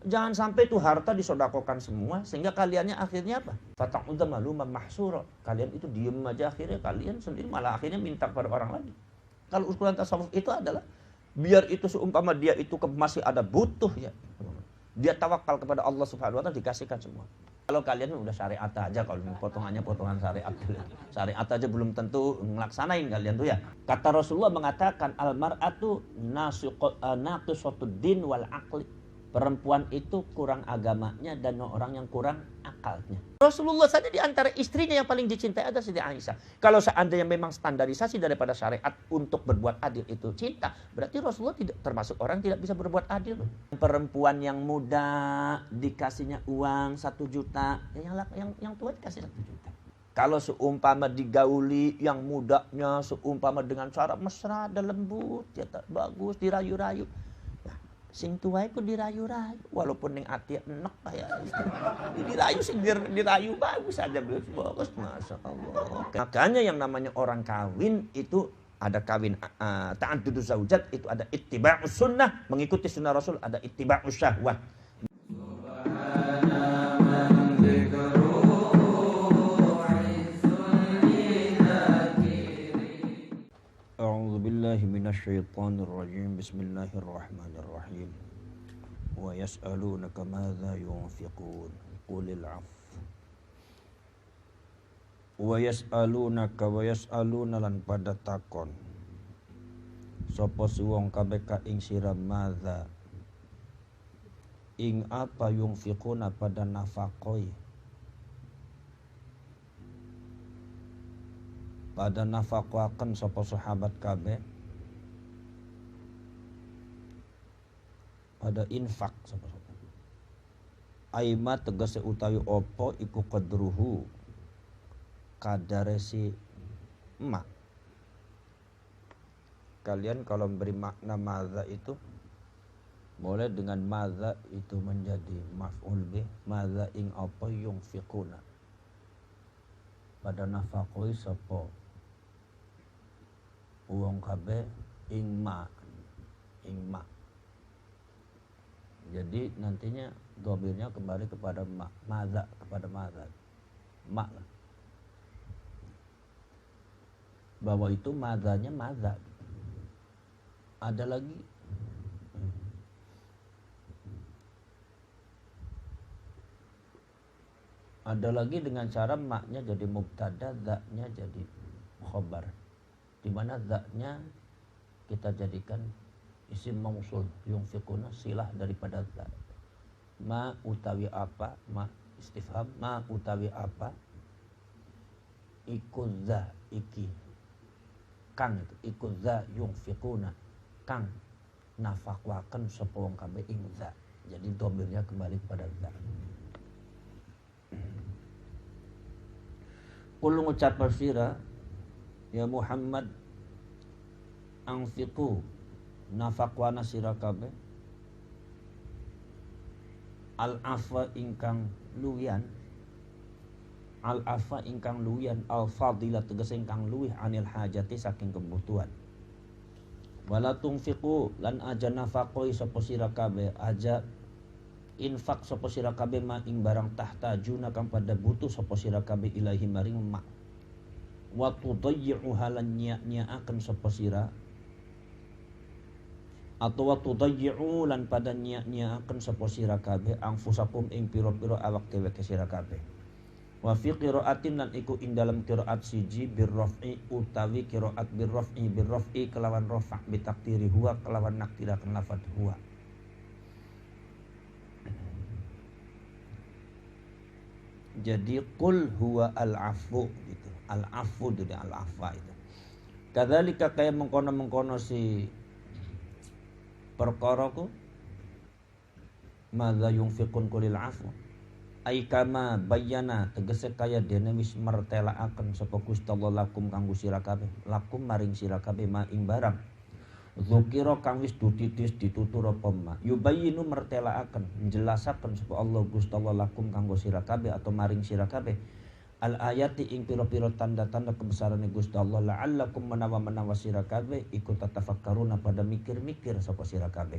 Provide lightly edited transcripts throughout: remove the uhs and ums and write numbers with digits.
Jangan sampai itu harta disodakokan semua sehingga kaliannya akhirnya apa? Fataqudza maluman mahsura. Kalian itu diem aja, akhirnya kalian sendiri malah akhirnya minta kepada orang lain. Kalau ukuran tasawuf itu adalah biar itu seumpama dia itu masih ada butuh ya. Dia tawakal kepada Allah Subhanahu wa taala, dikasihkan semua. Kalau kalian udah syariat aja, kalau potongannya potongan syariat. Syariat aja belum tentu ngelaksanain kalian tuh ya. Kata Rasulullah mengatakan al-mar'atu naqisatud din wal aqli. Perempuan itu kurang agamanya dan orang yang kurang akalnya. Rasulullah saja di antara istrinya yang paling dicintai ada Siti Aisyah. Kalau seandainya memang standarisasi daripada syariat untuk berbuat adil itu cinta, berarti Rasulullah tidak termasuk orang tidak bisa berbuat adil. Perempuan yang muda dikasihnya uang 1 juta, yang tua dikasih 1 juta. Kalau seumpama digauli yang mudanya seumpama dengan cara mesra dan lembut, ya bagus, dirayu-rayu. Sing tua itu dirayu-rayu, walaupun yang ati enek kayak dirayu sing dirayu bagus aja bagus, masya Allah. Makanya yang namanya orang kawin itu ada kawin ta'adduduz zaujat, itu ada ittiba'us sunnah, mengikuti sunnah Rasul, ada ittiba'us syahwat. A'udzubillahi minasyaitonirrajim. Bismillahirrahmanirrahim. Wa yas'alunaka madza yunfiqun qulil 'afw. Wa yas'aluna lan pada takon sapa wong kabeh ka ing sira madza ing apa yunfiquna pada nafakoi, pada nafakaken sapa sahabat kabeh, pada infak sapa aima tegese utawi opo iku qadruhu kadare si emak. Kalian kalau memberi makna madza itu boleh dengan madza itu menjadi maf'ul bih, madza ing apa yunfiquna pada nafakoi sapa uang kabeh ing ma. Jadi nantinya dhamirnya kembali kepada ma, madza, kepada madza, mak lah. Bahwa itu madzanya madza. Ada lagi dengan cara maknya jadi mubtada, dzanya jadi khobar, di mana dzanya kita jadikan isim mausul, yunfiquna silah daripada dza. Ma utawi apa, ma istifham, ma utawi apa iku dza iki kang itu iku dza yunfiquna kang nafakwaken sapa wong kabeh ing dza. Jadi dhamirnya kembali kepada dza. Qul ngucap sira ya Muhammad anfiqu nafakwana sira kabeh al-afa ingkang luwian, al-afa ingkang luwian, al-fadila tegese ingkang luwih anil hajati saking kebutuhan. Wala tunfiqu lan aja nafakoi sapa sira kabeh, aja infak sapa sira kabeh ma ing barang tahta juna kang pada butuh sapa sira kabeh ilahi maring ma. Wa tudayyi'u halan nya-nyaaken sapa sira atau waktu dayyi'u lan pada nya-nyaaken sapa sira kabeh anfusakum ing pira-pira awak dhewe sira kabeh. Wa fi qiraatin lan iku ing dalam qiraat siji birraf'i utawi qiraat birraf'i kelawan rafa' bi takdiri huwa kelawan nakdiraken lafadz huwa. Jadi qul huwa al-'afwu gitu. Al-'afwu itu al-'afwa itu. Kadzalika kaya mengkono-mengkono si perkara ku madza yunfiqun qulil 'afwu ai kama bayyana tegese kaya dene wis mertelaaken sapa Gusti Allah lakum kanggo sira kabeh, lakum maring sira kabeh ma ing barang dzukira kang wis dutitis ditutur apa ma yubayyinu mertelaaken njelasaken sapa Allah Gusti Allah lakum kanggo sira kabeh atau maring sira kabeh al ayati ing pira-pira tanda-tanda kebesarane Gusti Allah la'allakum menawa sira kabeh iku tatafakkaruna pada mikir-mikir sapa sira kabeh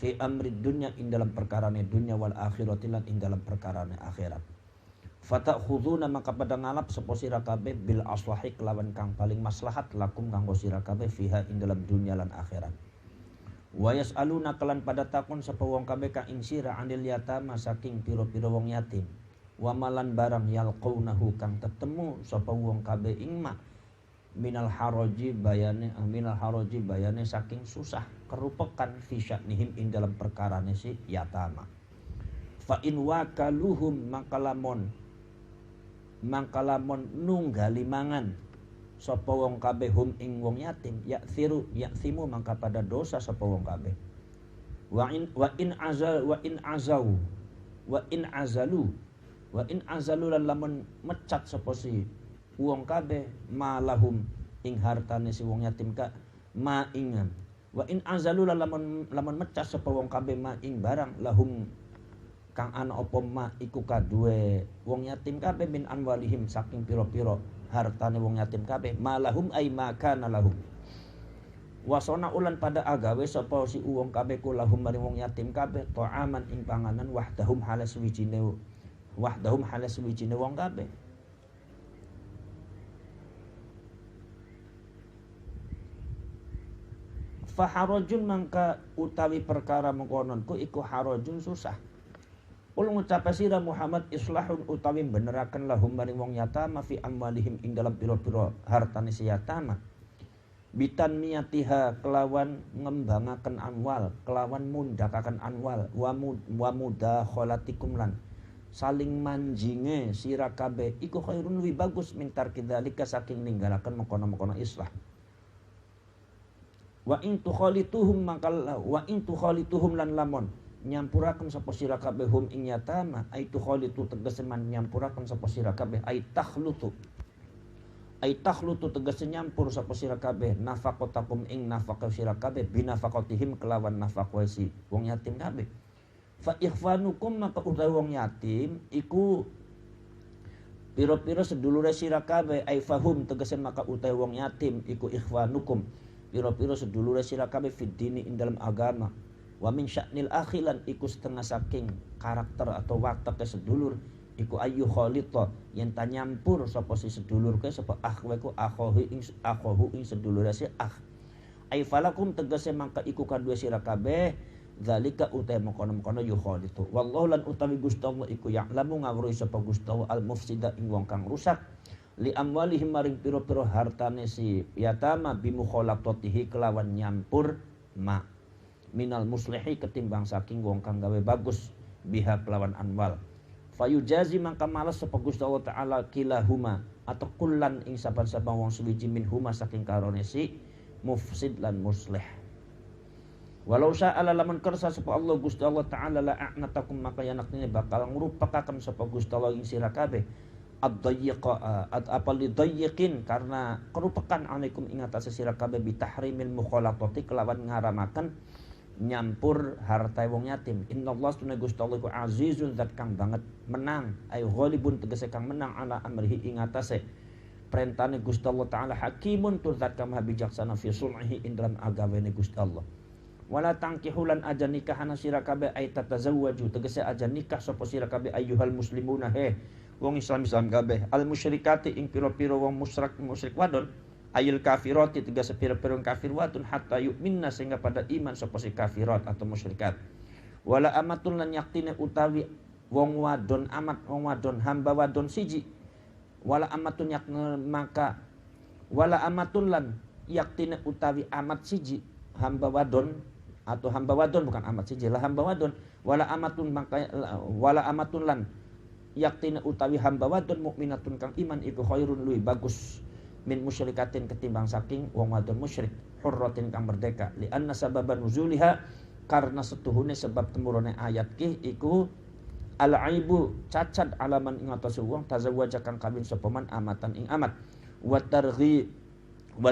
fi amri dunya ing dalam perkarane dunya wal akhirati lan ing dalam perkarane akhirat. Fatakhuduna maka pada ngalap sapa sira kabeh bil aslahi kelawan kang paling maslahat lakum kanggo sira kabeh fiha ing dalam dunya lan akhirat. Wa yasaluna kelan pada takon sapa wong kabeh kang ing sira anil yatama saking pira-pira wong yatim. Wa malan barang yalqaunahu kang tetemu sapa wong kabeh ing ma minal haraji bayane saking susah kerupekan fi sya'nihim ing dalam perkarane si yatama. Fa in wakaluhum mangkalamon nunggali mangan sapa wong kabeh hum ing wong yatim yaksimu mangka pada dosa sapa wong kabeh. Wa in azalu lan lamun mecat sapa si wong kabeh malahum ing hartane si wong yatim ka ma ingan. Wa in azalu lan lamun mecat sapa wong kabeh ma ing barang lahum kang ana apa ma iku kaduwe wong yatim kabeh min anwalihim saking pira-pira hartane wong yatim kabeh malahum ay makana lahum. Wasona ulan pada agawe sapa si wong kabeh ku lahum maring wong yatim kabeh ta'aman ing panganan wahdahum halas wijine wong kabeh. Faharajun mangka utawi perkara mengkonon ku iku harajun susah. Ul ngucap sira Muhammad islahun utawi beneraken lahum maring wong yatama fi amwalihim ing dalam pira-pira hartane si yatama. Bitan miyatiha kelawan ngembangaken anwal, kelawan mundhakaken anwal wa mudakhalatikum lan saling manjinge sira kabeh iku khairun luwih bagus min tarkidzalika saking ninggalaken mengkono-mengkono islah. Wa in tukhalituhum lan lamon nyampuraken sapa sira kabeh hum ing yatama ai tukhalitu tegese man nyampuraken sapa sira kabeh ai takhlutu tegese nyampur sapa sira kabeh nafaqatakum ing nafaqah sira kabeh binafaqatihim kelawan nafaqah si wong yatim kabeh. Fa ikhwanukum maka utawi wong yatim iku pira-pira sedulure sira kabeh ai fahum tegese maka utawi wong yatim iku ikhwanukum pira-pira sedulure sira kabeh fid dini ing dalam agama. Wa min sya'nil akhilan iku setengah saking karakter atau watak sedulur iku ayu khalita yen ta nyampur sapa si sedulur ke sapa akhwa iku akhahu ing sedulur si akh. Ai falakum tegese mangka iku kadue sira kabeh zalika utai mengkono-mengkono yu khalitu. Wallahu lan utawi Gusti Allah iku ya'lamu ngawruhi sapa Gusti Allah al mufsida ing wong kang rusak li amwalihim maring pira-pira hartane si yatama bimukhalatatihi kelawan nyampur ma minal muslihi ketimbang saking wong kang gawe bagus biha kelawan anwal. Fayujazi mangka malas sapa Gusti Allah taala kilahuma atau kullan ing saban-saban wong suwiji minhuma saking karone si mufsid lan muslih. Walau sa'ala lamun kersa sapa Allah Gusti Allah taala la a'natakum maka yanakne bakal ngrupakaken sapa Gusti Allah ing sira kabeh ad-dayyiqa apalidayyiqin karena kerupakan alaikum ing atase sira kabeh bitahrimil mukhalatati kelawan ngaramaken nyampur harta wong yatim. Innallaha sunna Gusti Allah iku azizun zat kang banget menang ay ghalibun tegese kang menang ala amrihi ing atase perintahne Gusti Allah taala hakimun tur zat kang maha bijaksana fi sulhihi ing dalam agawene Gusti Allah. Wala tangkihulan aja nikahana sira kabeh ay tatazawwaju tegese aja nikah sapa sira kabeh ayyuhal muslimuna wong Islam kabeh al musyrikati ing pira-pira wong musyrik wadon ayil kafirati tegese pira-pira kafir wadon hatta yu'minna sehingga pada iman sapa si kafirat atau musyrikat. Wala amatun lan yaktine utawi wong wadon hamba wadon siji. Wala amatun lan yaktine utawi amat siji hamba wadon bukan amat siji lah hamba wadon wala amatun lan yaktina utawi hamba wadon mukminatun kang iman iku khairun luwih bagus min musyrikatin ketimbang saking wong wadon musyrik hurratin kang merdeka li anna sababan nuzuliha karena setuhune sebab temurune ayat ki iku al aibu cacat alaman ing atase wong tazawwaja kang kawin sapa man amatan ing amat wa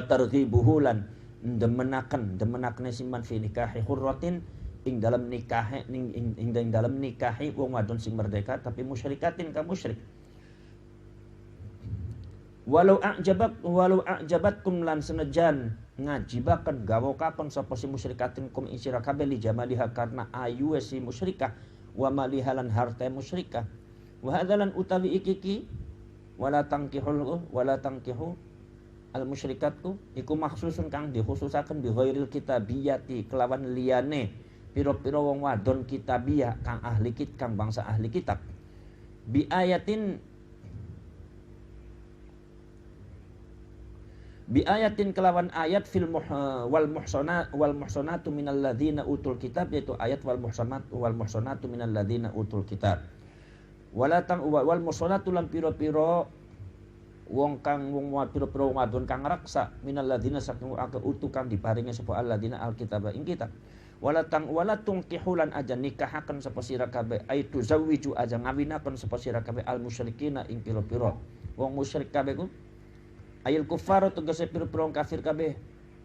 targhibuhulan demenaken siman fi nikahi hurratin ing dalam nikahi ing dalam nikahi wong wadon sing merdeka tapi musyrikatin ka musyrik. Walau a'jabatkum lan senajan ngajibaken gawokaken sapa si musyrikatin kum ing sira kabeh li jamaliha karena ayu si musyrikah wa malihalan harta musyrikah wa hadzalan utawi iki wala tangkihu al musyrikatu iku maksusun kang dikhususaken bi ghairil kitabiyati kelawan liyane pira-pira wong wadon kitabiyah kang kang bangsa ahli kitab bi ayatin kelawan ayat wal muhsanatu minal ladzina utul kitab, yaitu ayat wal muhsanatu minal ladzina utul kitab. Wal muhsanatu lan pira-pira wong wadon kang raksa minal ladzina saking utu kang diparingi sapa alladzina alkitab ing kitab. Wala tungkihulan aja nikahaken sapa sira kabeh aitu zawiju aja ngawinaken sapa sira kabeh al musyrikina ing pira-pira wong musyrik kabeh ku ayil kufaru tegese pira-pira wong kafir kabeh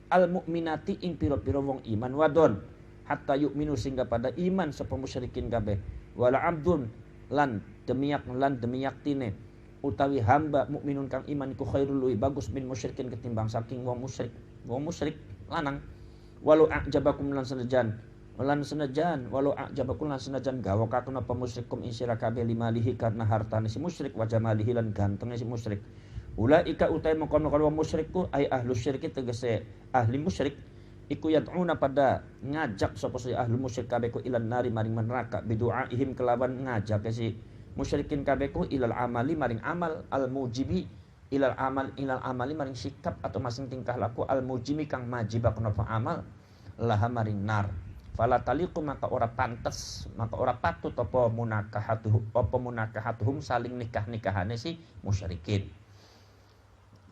al mukminati ing pira-pira wong iman wadon hatta yu'minu sehingga pada iman sapa musyrikin kabeh wala abdun lan demiyaktine utawi hamba mukminun kang iman iku khairul luwih bagus min musyrikin ketimbang saking wong musyrik lanang walau a'jabakum lan senajan walau a'jabakum lan senajan gawokaken apa musyrikum ing sira kabeh limalihi karena hartane si musyrik wa jamalihi lan gantenge si musyrik. Ulaika utai mengkono-kono musyrikku ay ahlu syirki tegese ahli musyrik iku yad'una pada ngajak sapa si ahli musyrik kabeh ku ilan nari maring neraka bidu'aihim kelawan ngajak si musyrikin kabeh ku ilal amali maring amal al mujibi ilal amali maring sikap atau masing tingkah laku al mujimi kang majibak napa amal laha maring nar fala taliqu maka ora pantes maka ora patut apa munakahatuhum saling nikahane si musyrikin.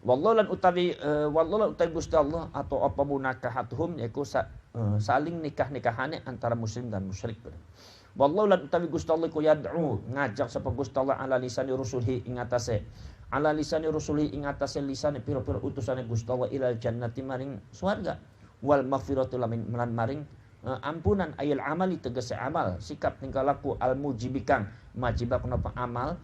Wallahu lan utawi Gusti Allah atau apa munakahatuhum yaiku saling nikahane antara muslim dan musyrik. Wallahu lan utawi Gusti Allah iku yad'u ngajak sapa Gusti Allah ala lisani rusulhi ing atase lisane pira-pira utusane Gusti Allah ilal jannati maring swarga wal maghfiratu lan maring ampunan ayil amali tegese amal sikap tingkah laku al mujibikang majibak napa amal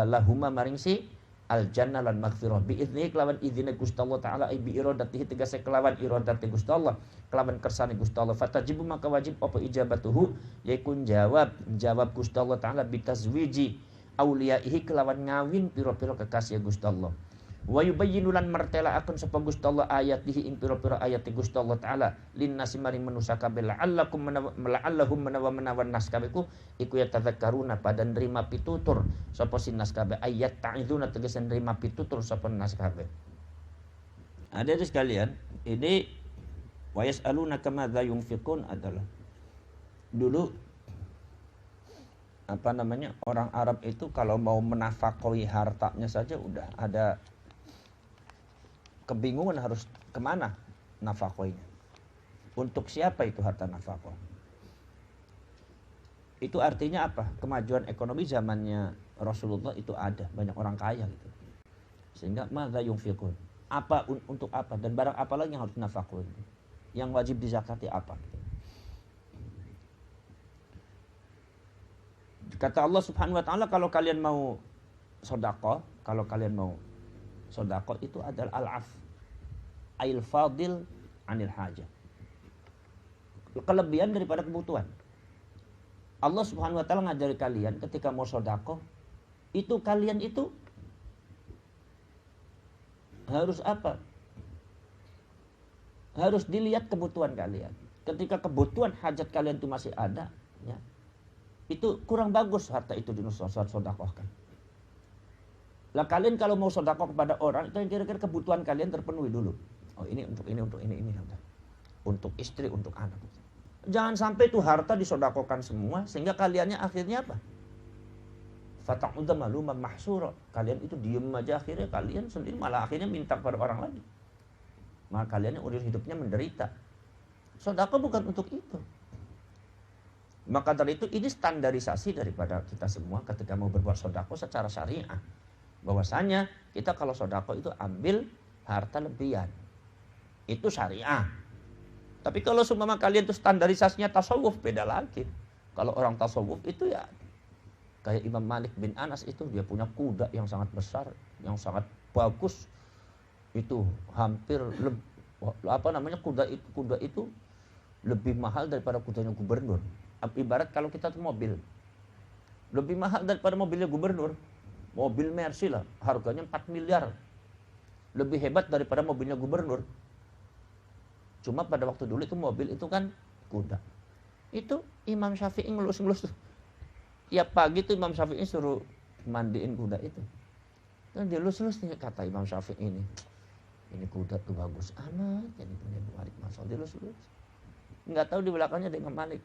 lahuma maring si al jannah lan maghfirah bi idzni kelawan idzine Gusti Allah taala bi iradatihi tegese kelawan iradati Gusti Allah kelawan kersane Gusti Allah fatajibu maka wajib apa ijabatuhu yaiku jawab Gusti Allah taala bi tazwiji auliyaihi kelawan ngawin pira-pira kekasih Gusti Allah wa yubayyinu lan martelaaken sapa Gusti Allah ayatihi ing pira-pira ayat Gusti Allah taala linnasi maring manusa kabeh la'allahum menawa nas kabeh iku ya tadzakkaruna pada nerima pitutur sapa sinas kabeh ayat ta'izuna tegese nerima pitutur sapa nas kabeh. Ada sekalian ini wa yas'aluna kama dza yunfiqun adalah dulu orang Arab itu kalau mau menafkahi hartanya saja udah ada kebingungan harus kemana nafkahnya. Untuk siapa itu harta nafkah? Itu artinya apa? Kemajuan ekonomi zamannya Rasulullah itu ada banyak orang kaya gitu. Sehingga madza yunfiqun? Apa untuk apa dan barang apa lagi yang harus nafkah? Yang wajib dizakati apa? Kata Allah Subhanahu wa taala kalau kalian mau sedekah, itu adalah al-af ail fadil anil hajah. Kelebihan daripada kebutuhan. Allah Subhanahu wa taala ngajari kalian ketika mau sedekah itu kalian itu harus apa? Harus dilihat kebutuhan kalian. Ketika kebutuhan hajat kalian itu masih ada, ya. Itu kurang bagus harta itu disedekahkan. Lah kalian kalau mau sedekah kepada orang itu yang kira-kira kebutuhan kalian terpenuhi dulu. Oh ini untuk ini. Untuk istri, untuk anak. Jangan sampai itu harta disedekahkan semua sehingga kaliannya akhirnya apa? Fata'udha maluman mahsura. Kalian itu diem aja akhirnya kalian sendiri malah akhirnya minta kepada orang lain. Maka kalian urus hidupnya menderita. Sedekah bukan untuk itu. Maka dari itu ini standarisasi daripada kita semua ketika mau berbuat sedekah secara syariah. Bahwasanya kita kalau sedekah itu ambil harta lebihan. Itu syariah. Tapi kalau seumpama kalian itu standarisasinya tasawuf beda lagi. Kalau orang tasawuf itu ya kayak Imam Malik bin Anas itu dia punya kuda yang sangat besar, yang sangat bagus. Itu hampir Kuda itu lebih mahal daripada kudanya gubernur. Ibarat kalau kita tuh mobil, lebih mahal daripada mobilnya gubernur. Mobil Mercy lah, harganya 4 miliar. Lebih hebat daripada mobilnya gubernur. Cuma pada waktu dulu itu mobil itu kan kuda. Itu Imam Syafi'i ngelus-ngelus tuh. Tiap pagi tuh Imam Syafi'i suruh mandiin kuda itu. Dan dia lus-lus nih, kata Imam Syafi'i ini. Ini kuda tuh bagus amat. Jadi punya Malik Masal, dia lus-lus. Nggak tahu di belakangnya ada Imam Malik.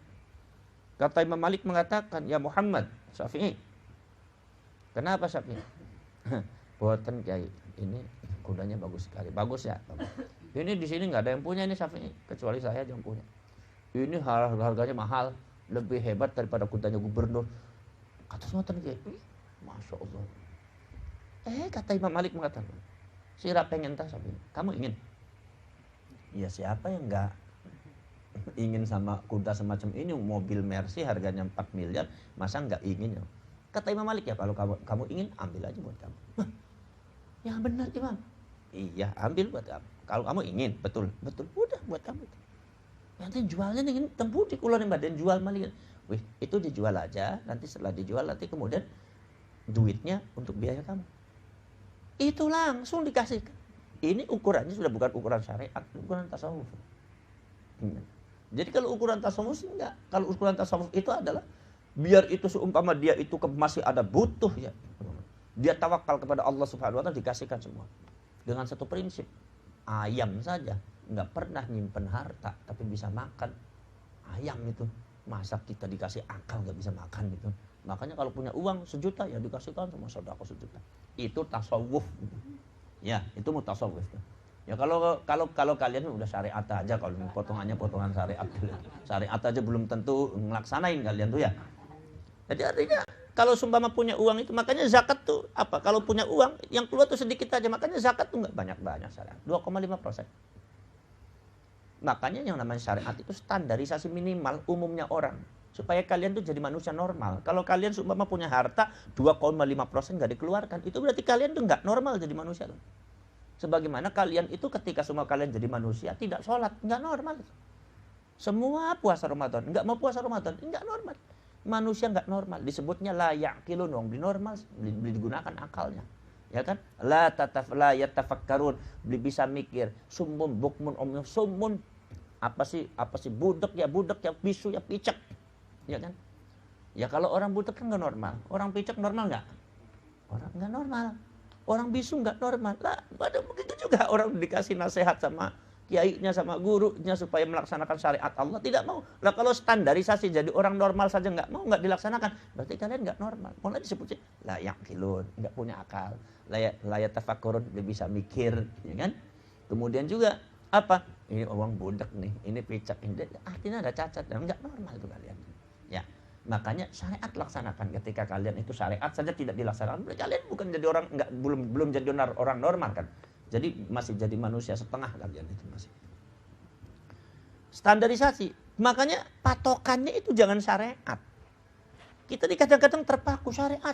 Kata Imam Malik mengatakan, ya Muhammad Syafi'i. Kenapa Syafi'i? Boten Kiai, ini kudanya bagus sekali. Bagus ya. Bagus. Ini di sini nggak ada yang punya ini Syafi'i, kecuali saya aja yang punya. Ini harganya mahal, lebih hebat daripada kudanya gubernur. Kata ngoten Kiai. Masya Allah. Kata Imam Malik mengatakan, sira pengen tas Syafi'i. Kamu ingin? Ya siapa yang nggak ingin sama kuda semacam ini, mobil Mercy harganya 4 miliar, masa nggak ingin ya? Kata Imam Malik, ya kalau kamu ingin, ambil aja buat kamu. Ya benar Imam. Iya, ambil buat kamu. Kalau kamu ingin, betul, udah buat kamu. Nanti jualnya nih, tempuh di kulon badan jual Malik. Wih, itu dijual aja, nanti setelah dijual, nanti kemudian duitnya untuk biaya kamu. Itu langsung dikasihkan. Ini ukurannya sudah bukan ukuran syariat, ukuran tasawuf. Jadi kalau ukuran tasawuf enggak. Kalau ukuran tasawuf itu adalah biar itu seumpama dia itu masih ada butuh ya. Dia tawakal kepada Allah Subhanahu wa taala, dikasihkan semua. Dengan satu prinsip. Ayam saja enggak pernah nyimpen harta tapi bisa makan. Ayam itu masa kita dikasih akal enggak bisa makan gitu. Makanya kalau punya uang 1 juta ya dikasihkan sama sedekah 1 juta. Itu tasawuf. Ya, itu mutasawuf. Ya kalau kalian udah syariat aja, kalau potongannya potongan syariat. Syariat aja belum tentu ngelaksanain kalian tuh ya. Jadi artinya kalau sumpama punya uang itu, makanya zakat tuh apa? Kalau punya uang yang keluar tuh sedikit aja, makanya zakat tuh nggak banyak-banyak syariat. 2,5%. Makanya yang namanya syariat itu standarisasi minimal umumnya orang. Supaya kalian tuh jadi manusia normal. Kalau kalian sumpama punya harta 2,5% nggak dikeluarkan, itu berarti kalian tuh nggak normal jadi manusia. Sebagaimana kalian itu ketika semua kalian jadi manusia tidak sholat, nggak normal. Semua puasa Ramadan, nggak mau puasa Ramadan, nggak normal. Manusia nggak normal, disebutnya la ya'qilun, beli normal, beli digunakan akalnya, ya kan? La yatafakkarun, beli bisa mikir. Summun bukmun umyun, summun apa sih budak ya bisu ya picek, ya kan? Ya kalau orang budak kan nggak normal, orang picek normal nggak? Orang nggak normal, orang bisu nggak normal. Lah, pada begitu juga orang dikasih nasihat sama kiainya sama gurunya supaya melaksanakan syariat Allah, tidak mau. Lah kalau standarisasi jadi orang normal saja nggak mau, nggak dilaksanakan, berarti kalian nggak normal. Mulai disebut la yaqilun, nggak punya akal. La yatafakkurun, dia bisa mikir, ya kan? Kemudian juga apa? Ini orang budak nih, ini picak, ini artinya ada cacat, dan nggak normal itu kalian. Ya, makanya syariat laksanakan. Ketika kalian itu syariat saja tidak dilaksanakan, kalian bukan jadi orang, belum jadi orang normal kan? Jadi masih jadi manusia setengah kalian itu masih. Standarisasi. Makanya patokannya itu jangan syariat. Kita kadang-kadang terpaku syariat.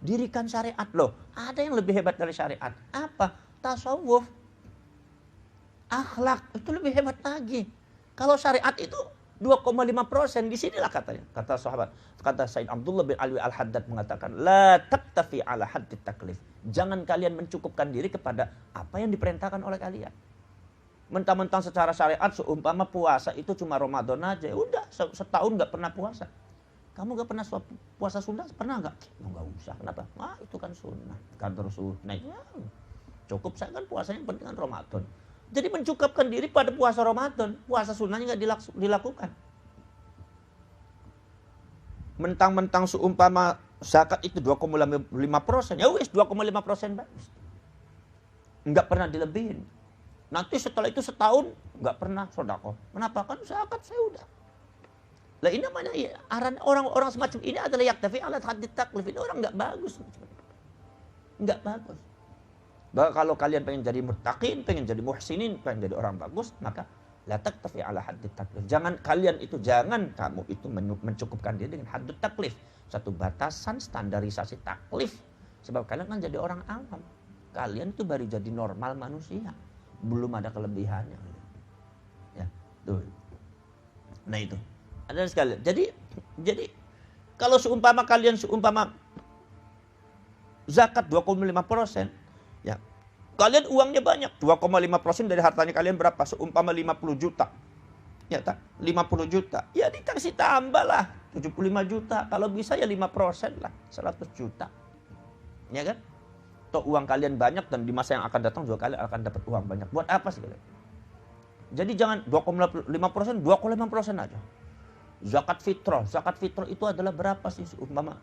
Dirikan syariat. Loh, ada yang lebih hebat dari syariat. Apa? Tasawuf. Akhlak. Itu lebih hebat lagi. Kalau syariat itu 2,5%, disinilah katanya. Kata sahabat, kata Said Abdullah bin Alwi Al-Haddad mengatakan, la taktafi ala haddit taklif. Jangan kalian mencukupkan diri kepada apa yang diperintahkan oleh kalian. Mentang-mentang secara syariat seumpama puasa itu cuma Ramadan aja, udah setahun nggak pernah puasa. Kamu nggak pernah puasa sunnah, pernah nggak? Nggak usah, kenapa? Itu kan sunnah, kadar sunnah. Ya, cukup saya kan puasanya penting kan Ramadan. Jadi mencukupkan diri pada puasa Ramadan, puasa sunnahnya nggak dilakukan. Mentang-mentang seumpama zakat itu 2,5%, ya wis 2,5% bagus. Nggak pernah dilebihin. Nanti setelah itu setahun nggak pernah sedekah. Kenapa? Kan zakat saya udah. Lah ini namanya ya, orang-orang semacam ini adalah yaktafi ala haddit taklif. Ini orang nggak bagus. Nggak bagus. Bahwa kalau kalian pengen jadi muttaqin, pengen jadi muhsinin, pengen jadi orang bagus, maka la taktafi ala haddit taklif. Jangan kamu itu mencukupkan diri dengan haddut taklif, satu batasan standarisasi taklif. Sebab kalian kan jadi orang awam. Kalian itu baru jadi normal manusia. belum ada kelebihannya. Ya, tuh. Nah itu. Ada sekali. Jadi kalau seumpama zakat 2,5%, ya. Kalian uangnya banyak, 2,5% dari hartanya kalian berapa? Seumpama 50 juta. Ya tak? 50 juta. Ya dikasih tambah lah, 75 juta. Kalau bisa ya 5% lah, 100 juta. Ya kan? Toh uang kalian banyak dan di masa yang akan datang juga kalian akan dapat uang banyak. Buat apa sih kalian? Jadi jangan 2,5%, 2,5% aja. Zakat fitrah itu adalah berapa sih seumpama?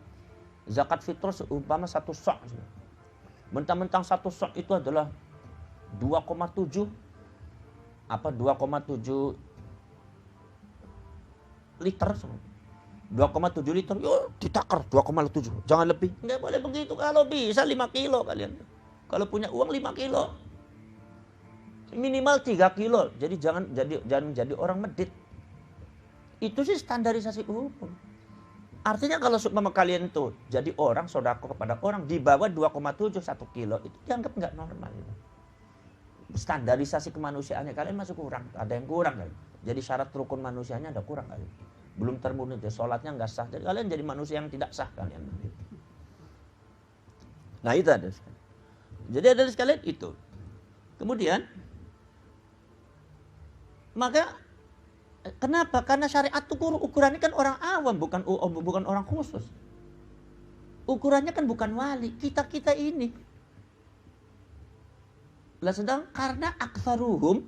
Zakat fitrah seumpama 1 sok. Mentang-mentang 1 sok itu adalah 2,7 liter. 2,7 liter, yuk ditakar 2,7. Jangan lebih. Nggak boleh begitu. Kalau bisa 5 kilo kalian. Kalau punya uang 5 kilo. Minimal 3 kilo. Jadi jangan jadi orang medit. Itu sih standarisasi hukum. Artinya kalau seumpama kalian tuh jadi orang sodako kepada orang di bawah 2,7 1 kilo itu dianggap nggak normal. Gitu. Standarisasi kemanusiaannya kalian masih kurang. Ada yang kurang kali. Jadi syarat rukun manusianya ada kurang kali. Belum termenuhi. Sholatnya nggak sah. Jadi kalian jadi manusia yang tidak sah kalian. Nah itu ada sekali. Jadi ada sekalian itu. Kemudian maka kenapa? Karena syariat itu ukurannya kan orang awam, bukan orang khusus. Ukurannya kan bukan wali, kita ini. Lah sedang karena aktsaruhum,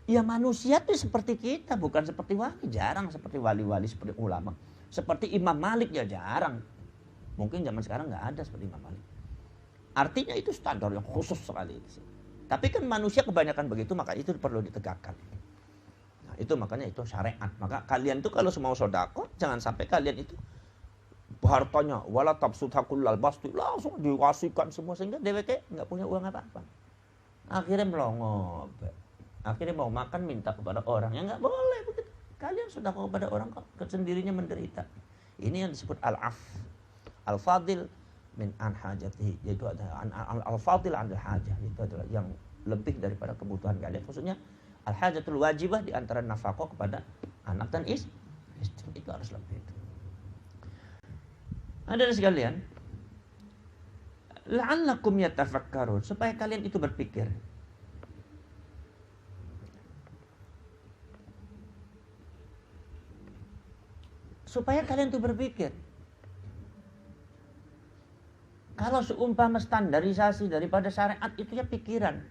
ya manusia itu seperti kita, bukan seperti wali. Jarang seperti wali-wali, seperti ulama. Seperti Imam Malik ya jarang. Mungkin zaman sekarang nggak ada seperti Imam Malik. Artinya itu standar yang khusus sekali. Tapi kan manusia kebanyakan begitu, maka itu perlu ditegakkan. Itu makanya itu syariat. Maka kalian tuh kalau mau sodako, jangan sampai kalian itu hartanya wala tabsuthakullal basti langsung diwasikan semua sehingga DWK nggak punya uang apa-apa. Akhirnya melongo. Akhirnya mau makan minta kepada orang yang nggak boleh begitu. Kalian sodako kepada orang kok sendirinya menderita. Ini yang disebut al-af, al-fadil min an hajatihi, yaitu ada al-fadil an al-hajah, itu adalah yang lebih daripada kebutuhan kalian. Maksudnya al-hajatul wajibah di antara nafkah kepada anak dan istri itu harus lebih. Hadirin sekalian, la'allakum yatafakkarun, supaya kalian itu berpikir. Supaya kalian itu berpikir. Kalau seumpama standarisasi daripada syariat itu ya pikiran.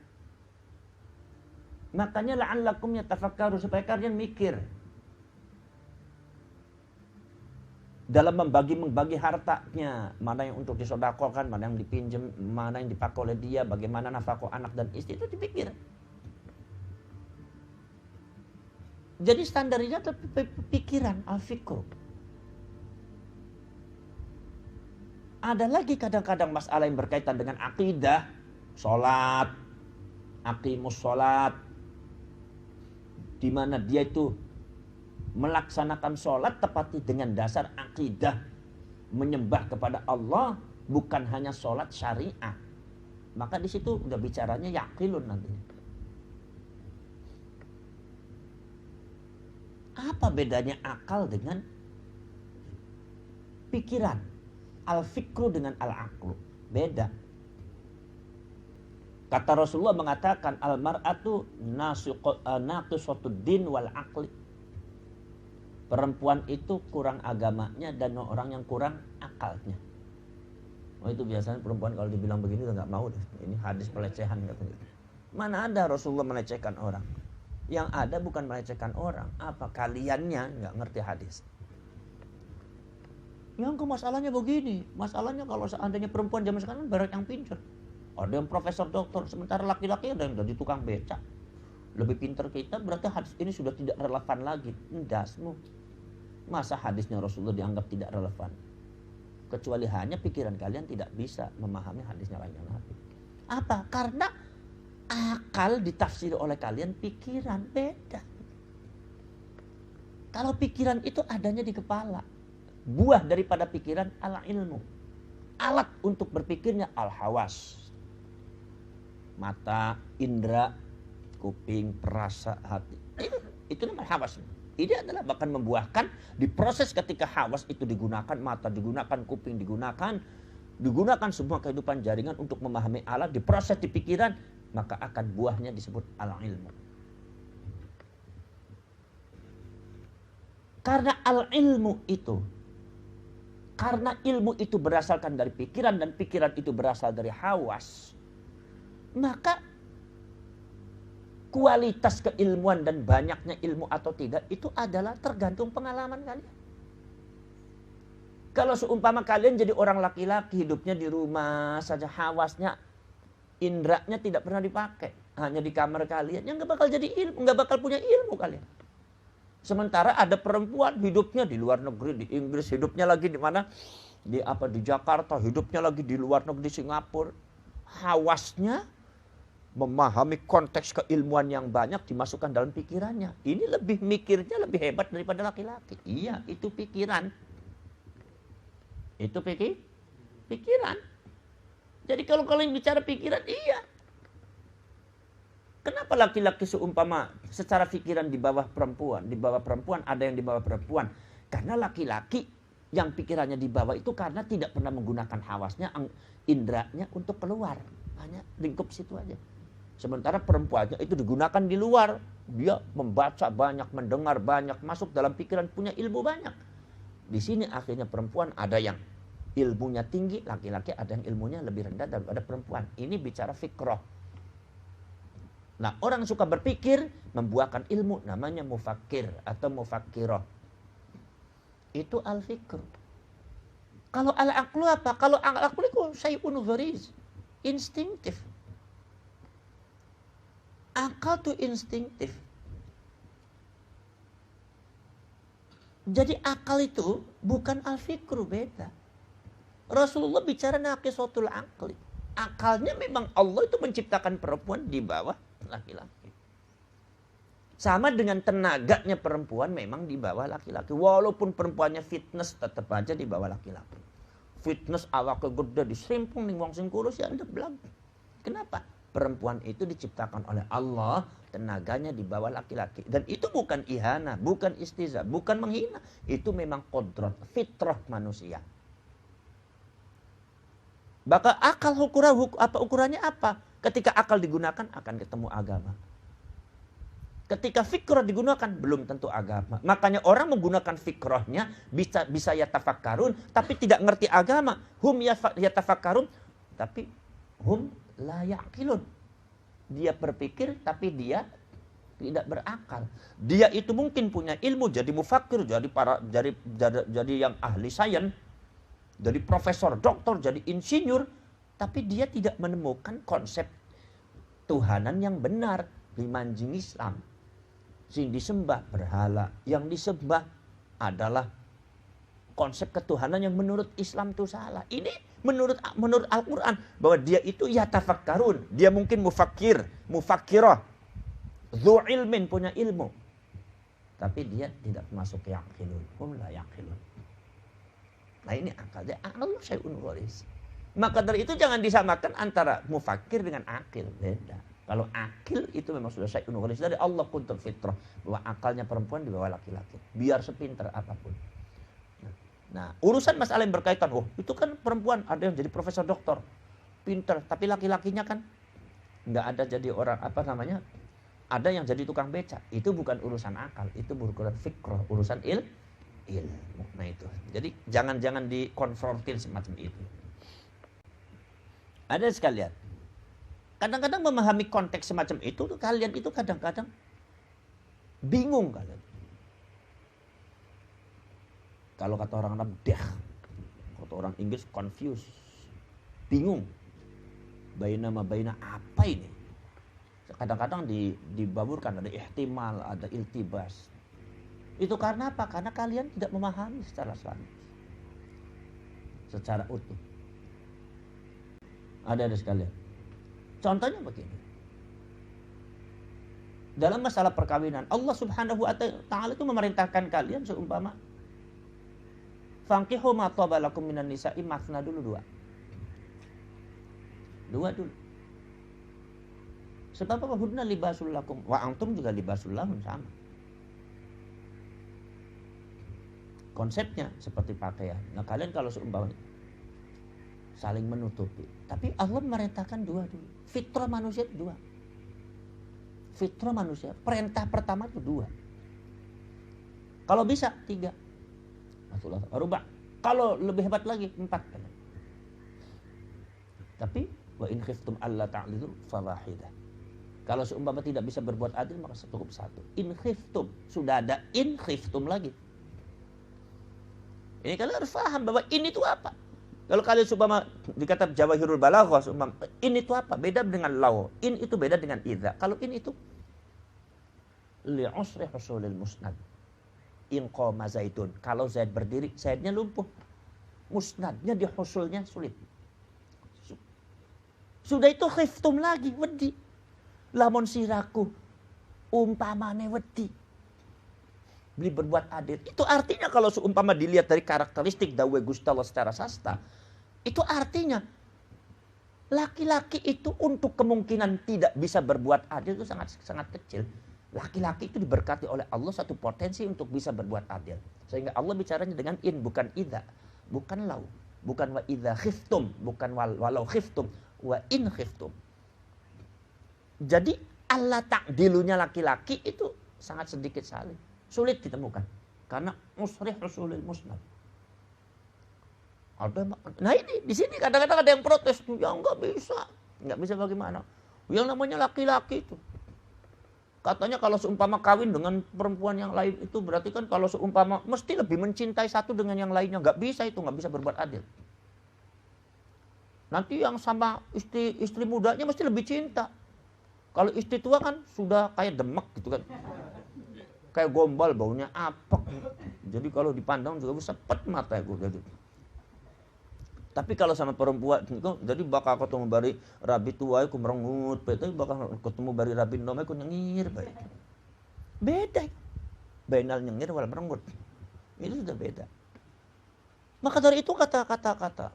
Makanya la'allakum yatafakkarun, supaya kalian mikir dalam membagi hartanya, mana yang untuk disodakokan, mana yang dipinjam, mana yang dipakai oleh dia, bagaimana nafkah anak dan istri, itu dipikir. Jadi standarnya itu pikiran, al-fikr. Ada lagi kadang-kadang masalah yang berkaitan dengan akidah, sholat, aqimus sholat, di mana dia itu melaksanakan sholat tepati dengan dasar akidah, menyembah kepada Allah, bukan hanya sholat syariah. Maka di situ udah bicaranya yaqilun nanti. Apa bedanya akal dengan pikiran? Al-fikru dengan al-aqlu. Beda. Kata Rasulullah mengatakan al-mar'atu naqisatud din wal aqli. Perempuan itu kurang agamanya dan orang yang kurang akalnya. Oh itu biasanya perempuan kalau dibilang begini udah nggak mau deh. Ini hadis pelecehan katanya. Mana ada Rasulullah melecehkan orang? Yang ada bukan melecehkan orang. Apa kaliannya nggak ngerti hadis? Yang masalahnya begini. Masalahnya kalau seandainya perempuan zaman sekarang barat yang pintar. Ada yang profesor doktor, sementara laki-laki ada yang jadi tukang becak. Lebih pintar kita, berarti hadis ini sudah tidak relevan lagi. Endasmu. Masa hadisnya Rasulullah dianggap tidak relevan? Kecuali hanya pikiran kalian tidak bisa memahami hadisnya lainnya Nabi. Apa? Karena akal ditafsiri oleh kalian, pikiran beda. Kalau pikiran itu adanya di kepala. Buah daripada pikiran al-ilmu. Alat untuk berpikirnya al-hawas. Mata, indera, kuping, perasa, hati. Itu namanya hawas. Ini adalah bahkan membuahkan diproses ketika hawas itu digunakan, mata digunakan, kuping digunakan semua kehidupan jaringan untuk memahami Allah, diproses di pikiran, maka akan buahnya disebut al-ilmu. Karena al-ilmu itu, karena ilmu itu berasalkan dari pikiran dan pikiran itu berasal dari hawas, maka kualitas keilmuan dan banyaknya ilmu atau tidak itu adalah tergantung pengalaman kalian. Kalau seumpama kalian jadi orang laki-laki, hidupnya di rumah saja, hawasnya, indranya tidak pernah dipakai, hanya di kamar kalian, yang nggak bakal jadi ilmu, nggak bakal punya ilmu kalian. Sementara ada perempuan hidupnya di luar negeri, di Inggris, hidupnya lagi di mana, di Jakarta, hidupnya lagi di luar negeri, di Singapura, hawasnya memahami konteks keilmuan yang banyak dimasukkan dalam pikirannya. Ini lebih mikirnya lebih hebat daripada laki-laki. Iya, itu pikiran. Itu pikiran. Jadi kalau kalian bicara pikiran, iya. Kenapa laki-laki seumpama secara pikiran di bawah perempuan? Di bawah perempuan ada yang di bawah perempuan. Karena laki-laki yang pikirannya di bawah itu karena tidak pernah menggunakan hawasnya, indranya untuk keluar. Hanya lingkup situ aja. Sementara perempuannya itu digunakan di luar. Dia membaca banyak, mendengar banyak, masuk dalam pikiran, punya ilmu banyak. Di sini akhirnya perempuan ada yang ilmunya tinggi, laki-laki ada yang ilmunya lebih rendah daripada perempuan. Ini bicara fikroh. Nah, orang suka berpikir membuahkan ilmu, namanya mufakir atau mufakiroh. Itu al-fikr. Kalau al-aqlu apa? Kalau al-aqlu itu syai'un ghariz, instinktif. Akal itu instinktif. Jadi akal itu bukan al-fikru, beda. Rasulullah bicara naqisatul aqli. Akalnya memang Allah itu menciptakan perempuan di bawah laki-laki. Sama dengan tenaganya perempuan memang di bawah laki-laki. Walaupun perempuannya fitness tetap aja di bawah laki-laki. Fitness awak gede diserimpung ning wong sing kurus ya ndeblang. Kenapa? Perempuan itu diciptakan oleh Allah, tenaganya di bawah laki-laki. Dan itu bukan ihana, bukan istiza, bukan menghina. Itu memang kodrat, fitrah manusia. Bahkan akal ukurannya apa? Ketika akal digunakan akan ketemu agama. Ketika fikrah digunakan belum tentu agama. Makanya orang menggunakan fikrahnya bisa yatafakkarun tapi tidak ngerti agama. Hum yatafakkarun tapi hum la yaqilun. Dia berpikir tapi dia tidak berakal. Dia itu mungkin punya ilmu jadi mufakir, jadi yang ahli sains, jadi profesor, doktor, jadi insinyur, tapi dia tidak menemukan konsep Tuhanan yang benar di manjing Islam. Sing disembah berhala, yang disembah adalah konsep ketuhanan yang menurut Islam itu salah. Ini menurut Al-Quran bahwa dia itu yatafakkarun, dia mungkin mufakirah, dzu ilmin, punya ilmu, tapi dia tidak masuk yaqilun, hum la yaqilun. Nah ini akal, dia akal syai'un gharis. Maka dari itu jangan disamakan antara mufakir dengan akil, beda. Kalau akil itu memang sudah syai'un gharis dari Allah kuntul fitrah, bahwa akalnya perempuan di bawah laki-laki, biar sepintar apapun. Nah, urusan masalah yang berkaitan, itu kan perempuan ada yang jadi profesor doktor, pintar, tapi laki-lakinya kan nggak ada jadi orang ada yang jadi tukang beca. Itu bukan urusan akal, itu urusan fikroh, urusan ilmu. Nah itu, jadi jangan dikonfrontir semacam itu. Ada sekalian, kadang-kadang memahami konteks semacam itu, kalian itu kadang-kadang bingung kalian. Kalau kata orang Arab, kata orang Inggris, confused, bingung. Baina apa ini? Kadang-kadang dibaburkan, ada ihtimal, ada iltibas. Itu karena apa? Karena kalian tidak memahami secara sains, secara utuh. Ada sekalian. Contohnya begini. Dalam masalah perkawinan, Allah Subhanahu wa Ta'ala itu memerintahkan kalian seumpama fankihu ma taba lakum minan nisa'i mathna dulu, dua dulu. Sebab apa? Hunna libasul lakum wa antum juga libasul lahun, sama. Konsepnya seperti pakaian. Nah, kalian kalau seumpamanya saling menutupi, tapi Allah merintahkan dua dulu. Fitrah manusia itu dua. Fitrah manusia, perintah pertama itu dua. Kalau bisa tiga. Rasulullah rubah. Kalau lebih hebat lagi empat. Tapi wa in khiftum alla ta'dilu fawahidah. Kalau seumpama tidak bisa berbuat adil maka cukup satu. In khiftum, sudah ada in khiftum lagi. Ini kalian harus paham bahwa in itu apa. Kalau kalian seumpama dikata Jawahirul Balaghah, seumpama in itu apa? Beda dengan law. In itu beda dengan idza. Kalau in itu li'usri husulil musnad. In qama Zaidun. Kalau Zaid berdiri, Zaidnya lumpuh. Musnadnya di husulnya sulit. Sudah itu khiftum lagi, wedi. Lamun siraku umpamane wedi. Beli berbuat adil. Itu artinya kalau seumpama dilihat dari karakteristik dawe Gusti Allah secara sasta, itu artinya laki-laki itu untuk kemungkinan tidak bisa berbuat adil itu sangat kecil. Laki-laki itu diberkati oleh Allah satu potensi untuk bisa berbuat adil. Sehingga Allah bicaranya dengan in, bukan idza, bukan law, bukan wa idza khiftum, bukan walau khiftum, wa in khiftum. Jadi Allah ta'dilunya laki-laki itu sangat sedikit sekali. Sulit ditemukan. Karena musrih husulil musnad. Nah ini, di sini kadang-kadang ada yang protes. Ya enggak bisa. Enggak bisa bagaimana. Yang namanya laki-laki itu. Katanya kalau seumpama kawin dengan perempuan yang lain itu berarti kan kalau seumpama mesti lebih mencintai satu dengan yang lainnya. Enggak bisa itu, enggak bisa berbuat adil. Nanti yang sama istri mudanya mesti lebih cinta. Kalau istri tua kan sudah kayak demek gitu kan. Kayak gombal, baunya apek. Jadi kalau dipandang juga sepet mata aku gitu. Tapi kalau sama perempuan itu jadi bakal ketemu bari rabi tua aku merengut, tapi bakal ketemu bari rabi nom aku nyengir baik. Beda. Bainal nyengir wal merengut. Itu sudah beda. Maka dari itu kata-kata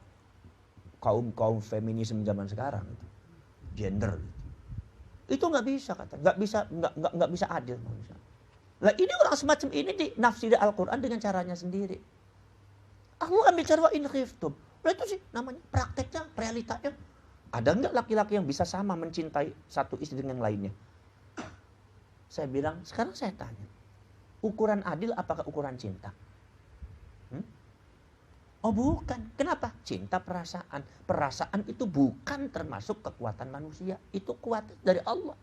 kaum feminisme zaman sekarang itu gender itu nggak bisa kata, nggak bisa adil manusia. Lah ini orang semacam ini dinafsiri Al-Quran dengan caranya sendiri. Allah ambil cara in khiftum. Lah itu sih namanya prakteknya, realitanya. Ada nggak laki-laki yang bisa sama mencintai satu istri dengan yang lainnya? Saya bilang, sekarang saya tanya, ukuran adil apakah ukuran cinta? Oh bukan. Kenapa? Cinta perasaan. Perasaan itu bukan termasuk kekuatan manusia. Itu kuat dari Allah.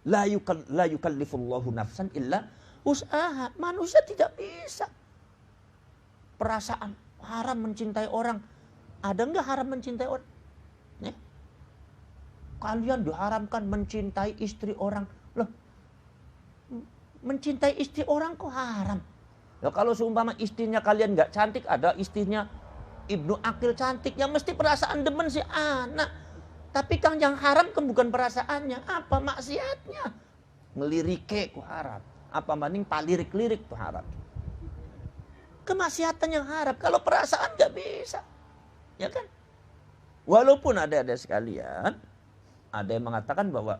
La yukallifullahu nafsan illa usaha. Manusia tidak bisa. Perasaan. Haram mencintai orang. Ada enggak haram mencintai orang? Kalian diharamkan mencintai istri orang. Loh, mencintai istri orang kok haram? Ya kalau seumpama istrinya kalian nggak cantik, ada istrinya Ibnu Akil cantik, yang mesti perasaan demen si anak. Tapi kan yang haram kan bukan perasaannya, apa maksiatnya? Ngelirike ku haram. Apa banding palirik-lirik tuh haram. Kemaksiatan yang haram, kalau perasaan nggak bisa. Ya kan? Walaupun ada sekalian, ada yang mengatakan bahwa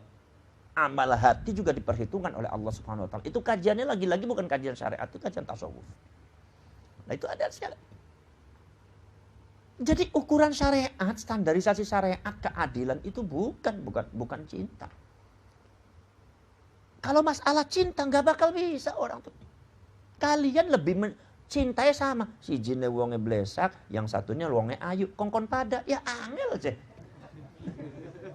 amal hati juga diperhitungkan oleh Allah Subhanahu wa taala. Itu kajiannya lagi-lagi bukan kajian syariat, itu kajian tasawuf. Nah, itu ada sekali. Jadi ukuran syariat, standarisasi syariat keadilan itu bukan cinta. Kalau masalah cinta nggak bakal bisa orang tuh. Kalian lebih mencintai sama si jine wonge blesak, yang satunya wonge ayu, kongkon pada, ya angel aja.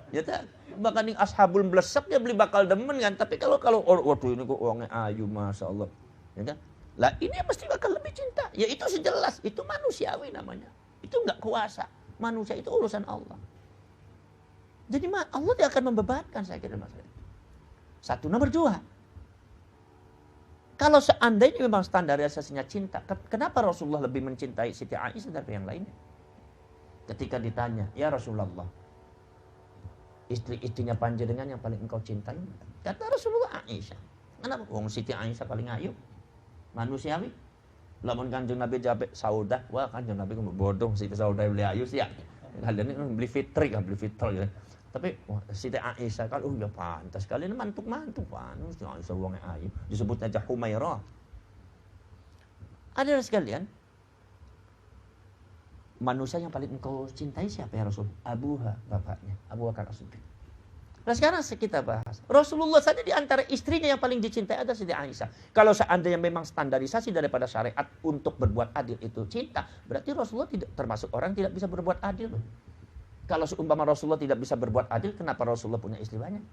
Ya tak? Bahkan yang ashabul blesak dia beli bakal demen kan. Tapi kalau waduh ini kok uangnya ayu masya Allah. Ya kan? Lah ini mesti bakal lebih cinta. Ya itu sejelas. Itu manusiawi namanya. Itu enggak kuasa. Manusia itu urusan Allah. Jadi Allah tidak akan membebankan saya kira mas. Satu. Nomor dua. Kalau seandainya memang standarisasinya cinta. Kenapa Rasulullah lebih mencintai Siti Aisyah daripada yang lainnya? Ketika ditanya. Ya Rasulullah. Istri-istrinya panjenengan yang paling engkau cintai. Kata Rasulullah Aisyah. Kenapa? Wong Siti Aisyah paling ayu. Manusiawi. Lamun Kanjeng Nabi jawab Saudah. Wah Kanjeng Nabi bodoh Siti Saudah beli ayu sih ya. Kalian ini beli fitri kan, beli fitri ya. Tapi Siti Aisyah kan ya pantas kalian mantuk-mantuk pantas Aisyah wong ayu disebut aja Humairah. Ada sekalian, manusia yang paling engkau cintai siapa ya Rasul? Abuha, bapaknya, Abu Bakar As-Siddiq. Nah sekarang kita bahas Rasulullah saja di antara istrinya yang paling dicintai ada Siti Aisyah. Kalau seandainya memang standarisasi daripada syariat untuk berbuat adil itu cinta, berarti Rasulullah tidak termasuk orang yang tidak bisa berbuat adil. Kalau seumpama Rasulullah tidak bisa berbuat adil, kenapa Rasulullah punya istri banyak?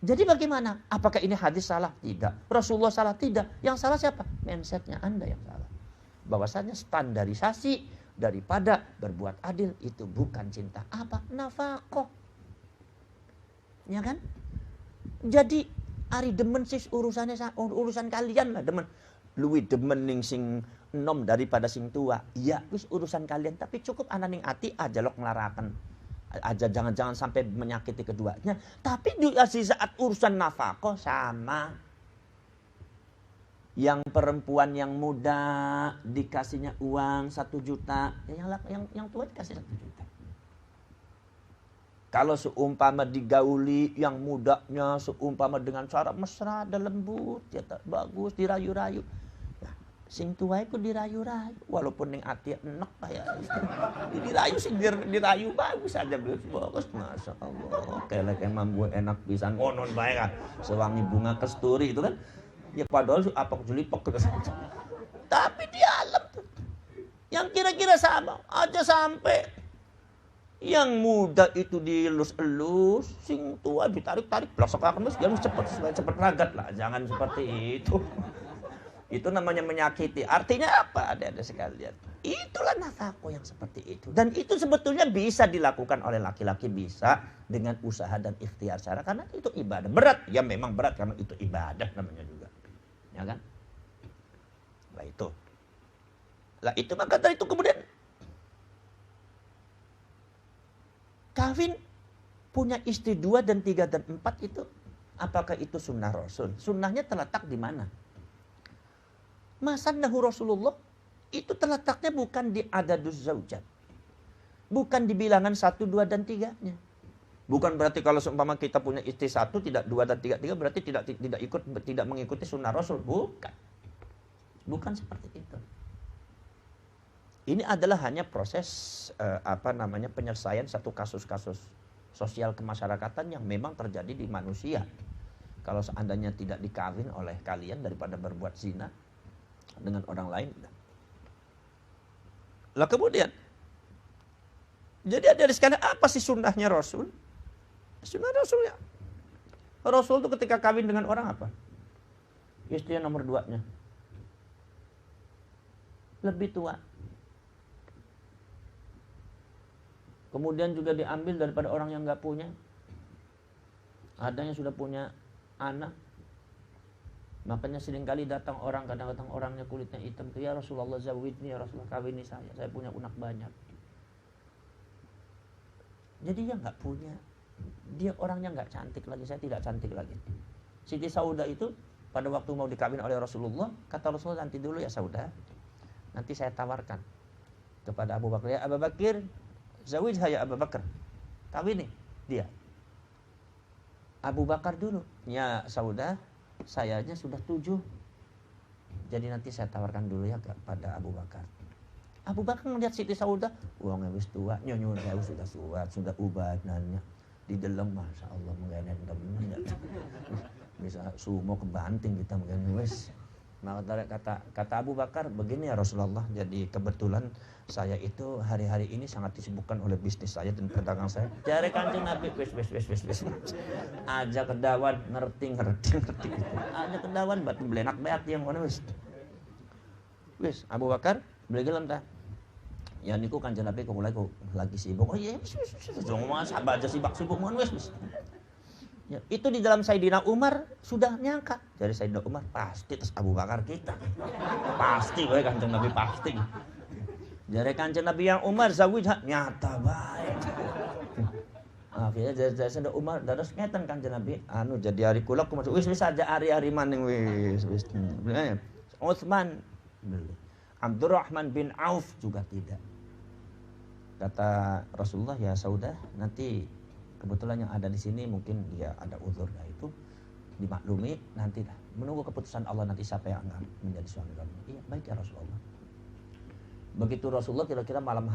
Jadi bagaimana? Apakah ini hadis salah? Tidak. Rasulullah salah? Tidak. Yang salah siapa? Mindsetnya Anda yang salah. Bahwasanya standarisasi daripada berbuat adil itu bukan cinta. Apa? Nafaqah. Ya kan? Jadi ari demen sis urusan kalian lah demen. Luwih demen ning sing enom daripada sing tua. Iya, wis urusan kalian, tapi cukup ana ning ati aja lok nglaraken. Aja jangan sampai menyakiti keduanya. Tapi di saat urusan nafkah sama. Yang perempuan yang muda dikasihnya uang 1 juta, yang tua dikasih 1 juta. Kalau seumpama digauli yang mudanya seumpama dengan cara mesra dan lembut, ya bagus dirayu-rayu. Nah, sing tua itu dirayu-rayu, walaupun ning ati enek kayak dirayu sing dirayu bagus aja bagus, masya Allah. Kelek emang gue enak pisan ngonon bae kan. Sewangi bunga kasturi itu kan. Ya padahal apok julipok gitu. Tapi di alam tuh yang kira-kira sama aja sampai yang muda itu dielus-elus, sing tua ditarik-tarik, pelosok akan jangan cepet ragat lah, jangan seperti itu. Itu namanya menyakiti. Artinya apa? Ada sekalian. Itulah nafkah yang seperti itu. Dan itu sebetulnya bisa dilakukan oleh laki-laki, bisa dengan usaha dan ikhtiar cara, karena itu ibadah. Berat, ya memang berat karena itu ibadah namanya juga. Ya kan? Lah itu. Lah itu maka dari itu kemudian kawin punya istri 2 dan 3 dan 4 itu apakah itu sunnah Rasul? Sunnahnya terletak di mana? Masannahu Rasulullah itu terletaknya bukan di adaduz zaujat. Bukan di bilangan 1, 2 dan 3-nya. Bukan berarti kalau seumpama kita punya istri 1 tidak 2 dan 3 berarti tidak mengikuti sunnah Rasul. Bukan. Bukan seperti itu. Ini adalah hanya proses penyelesaian satu kasus-kasus sosial kemasyarakatan yang memang terjadi di manusia. Kalau seandainya tidak dikawin oleh kalian daripada berbuat zina dengan orang lain. Lah kemudian, jadi ada sekalian apa sih sunnahnya Rasul? Sunnah Rasulnya. Rasul itu ketika kawin dengan orang apa? Istri yang nomor 2-nya. Lebih tua. Kemudian juga diambil daripada orang yang nggak punya. Ada yang sudah punya anak. Makanya seringkali kadang-kadang orangnya kulitnya hitam. Ya Rasulullah zawidni, ya Rasulullah kawini saya punya anak banyak. Jadi dia nggak punya. Dia orangnya nggak cantik lagi, saya tidak cantik lagi. Siti Saudah itu pada waktu mau dikawin oleh Rasulullah, kata Rasulullah nanti dulu ya Saudah. Nanti saya tawarkan kepada Abu Bakar. Ya Abu Bakar, zawijha ya Abu Bakar. Kawin nih dia. Abu Bakar dulu. Ya Saudah, sayanya sudah 7. Jadi nanti saya tawarkan dulu ya kepada Abu Bakar. Abu Bakar melihat Siti Saudah, wong wis tua, nyonyo sudah tua, sudah ubadannya. Di dalam Masya Allah mengenai temen bisa sumo kebanting kita mungkin wis. Maka kata Abu Bakar begini ya Rasulullah, jadi kebetulan saya itu hari-hari ini sangat disibukkan oleh bisnis saya dan pedagang saya. Jare Kanjeng Nabi wis. Aja kedawan ngerti. Aja kedawan batu belenak beat yang ngono wis. Wis Abu Bakar beli gelem ta. Ya niku Kanjeng Nabi kok mulai lagi sibuk. Oh iya wis. Jangan sabar aja sibuk mon wis. Ya, itu di dalam Sayyidina Umar sudah nyangka. Dari Sayyidina Umar pasti terus Abu Bakar kita. Pasti bae Kanjeng Nabi pasti. Dari Kanjeng Nabi yang Umar zawij nyata bae. Akhirnya dari Sayyidina Umar dados ngeten Kanjeng Nabi jadi hari kula kumaha wis aja hari-hari maning wis. Utsman Abdurrahman bin Auf juga tidak. Kata Rasulullah, ya Saudah, nanti kebetulan yang ada di sini mungkin dia ada uzur, nah itu dimaklumi, nanti dah menunggu keputusan Allah nanti siapa yang akan menjadi suami kamu. Iya, baik ya Rasulullah. Begitu Rasulullah kira-kira malam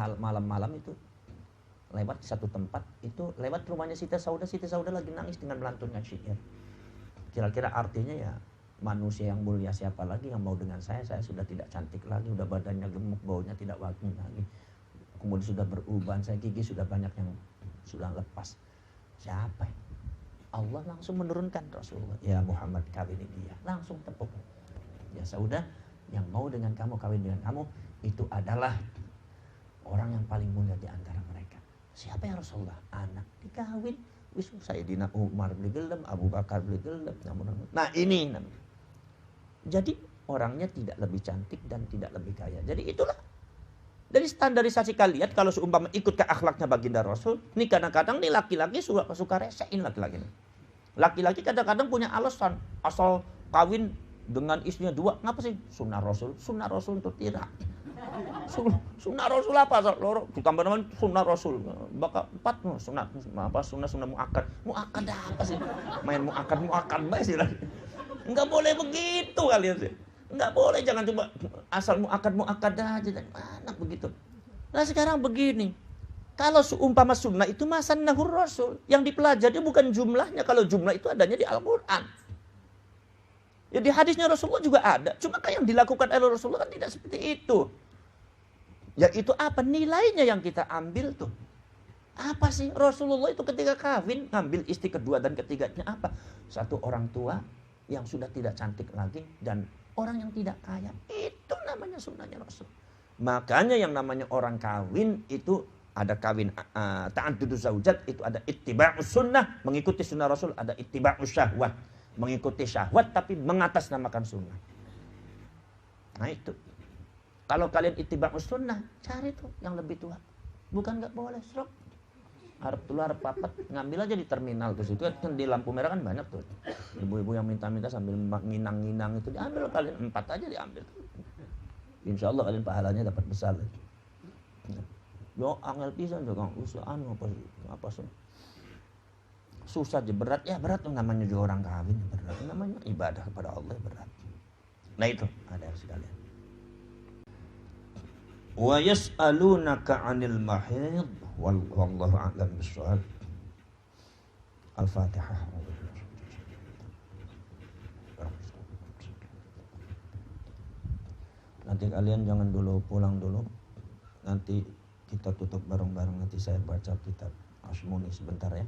itu lewat di satu tempat, itu lewat rumahnya Siti Saudah lagi nangis dengan melantunkan syair. Kira-kira artinya ya, manusia yang mulia siapa lagi yang mau dengan saya sudah tidak cantik lagi, udah badannya gemuk, baunya tidak wangi lagi. Kemudian sudah beruban, saya gigi sudah banyak yang sudah lepas. Siapa ya? Allah langsung menurunkan Rasulullah, ya Muhammad, kawini dia. Langsung tepuk. Ya Saudah, yang mau dengan kamu, kawin dengan kamu, itu adalah orang yang paling mulia di antara mereka. Siapa ya Rasulullah? Anak dikawin. Wis Sayyidina Umar beli gelem, Abu Bakar beli gelem. Nah ini. Jadi orangnya tidak lebih cantik dan tidak lebih kaya. Jadi itulah. Dari standarisasi kalian, kalau seumpama ikut ke akhlaknya baginda Rasul, ini kadang-kadang nih laki-laki suka resein laki-laki. Laki-laki kadang-kadang punya alasan, asal kawin dengan istrinya 2, ngapa sih? Sunnah Rasul itu tidak. Sunnah Rasul apa? Ditambah dengan sunnah Rasul. Bakal 4 sunnah muakkad. Muakkad apa sih? Main muakkad bae sih lagi. Enggak boleh begitu kalian sih. Enggak boleh, jangan coba asal muakkad aja. Mana begitu. Nah sekarang begini. Kalau seumpama sunnah itu masannahur Rasul. Yang dipelajari bukan jumlahnya. Kalau jumlah itu adanya di Al-Quran. Ya di hadisnya Rasulullah juga ada. Cuma kan yang dilakukan oleh Rasulullah kan tidak seperti itu. Yaitu apa? Nilainya yang kita ambil tuh. Apa sih? Rasulullah itu ketika kawin ngambil istri kedua dan ketiganya apa? Satu orang tua yang sudah tidak cantik lagi dan orang yang tidak kaya. Itu namanya sunnahnya Rasul. Makanya yang namanya orang kawin itu ada kawin ta'adduduz zaujat, itu ada ittiba'us sunnah, mengikuti sunnah Rasul, ada ittiba'us syahwat, mengikuti syahwat tapi mengatasnamakan sunnah. Nah itu. Kalau kalian ittiba'us sunnah, cari tuh yang lebih tua. Bukan enggak boleh, serok. Harap papat, ngambil aja di terminal tuh situ kan di lampu merah kan banyak tuh. Ibu-ibu yang minta-minta sambil nginang-nginang itu diambil kalian 4 aja diambil. Insya Allah kalian pahalanya dapat besar. Yo angel pisan juga usahaan apa sih? Susah aja, berat ya berat tuh namanya juga orang kawin berat. Namanya ibadah kepada Allah berat. Nah itu ada sekalian. Wa yas'alunaka 'anil mahid wallahu a'lam bissawab. Al-Fatihah. Nanti kalian jangan dulu pulang dulu. Nanti kita tutup bareng-bareng, nanti saya baca kitab Asmuni sebentar ya.